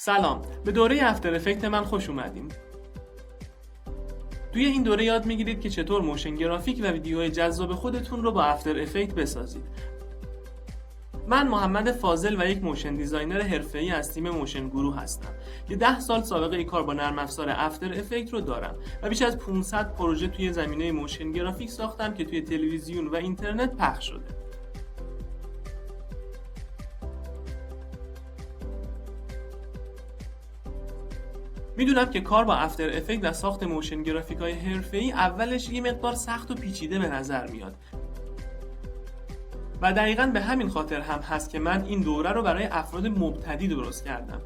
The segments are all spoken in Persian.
سلام، به دوره افتر افکت من خوش اومدین. توی این دوره یاد میگیرید که چطور موشن گرافیک و ویدیوهای جذاب خودتون رو با افتر افکت بسازید. من محمد فاضل و یک موشن دیزاینر حرفه‌ای از تیم موشن گروه هستم که 10 سال سابقه کار با نرم افزار افتر افکت رو دارم و بیش از 500 پروژه توی زمینه موشن گرافیک ساختم که توی تلویزیون و اینترنت پخش شده. میدونم که کار با افتر افکت و ساخت موشن گرافیک های حرفه‌ای اولش یه مقدار سخت و پیچیده به نظر میاد و دقیقاً به همین خاطر هم هست که من این دوره رو برای افراد مبتدی درست کردم.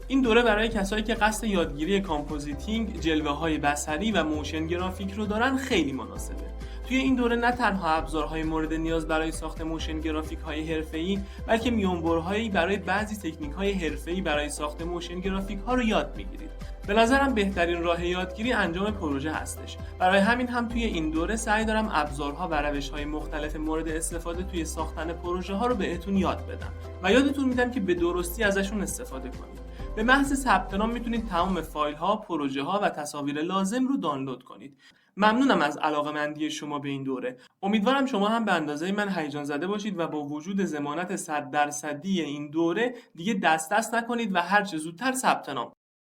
این دوره برای کسایی که قصد یادگیری کامپوزیتینگ، جلوه‌های بصری و موشن گرافیک رو دارن خیلی مناسبه. توی این دوره نه تنها ابزارهای مورد نیاز برای ساخت موشن گرافیک های حرفه‌ای، بلکه میانبرهایی برای بعضی تکنیک های حرفه‌ای برای ساخت موشن گرافیک ها رو یاد میگیرید. به نظرم بهترین راه یادگیری انجام پروژه هستش. برای همین هم توی این دوره سعی دارم ابزارها و روش‌های مختلف مورد استفاده توی ساختن پروژه ها رو بهتون یاد بدم و یادتون میدم که به درستی ازشون استفاده کنید. به محض ثبت نام میتونید تمام فایل ها، پروژه ها و تصاویر لازم رو دانلود کنید. ممنونم از علاقه‌مندی شما به این دوره. امیدوارم شما هم به اندازه من هیجان زده باشید و با وجود ضمانت 100% این دوره دیگه دست نکنید و هر چه زودتر ثبت نام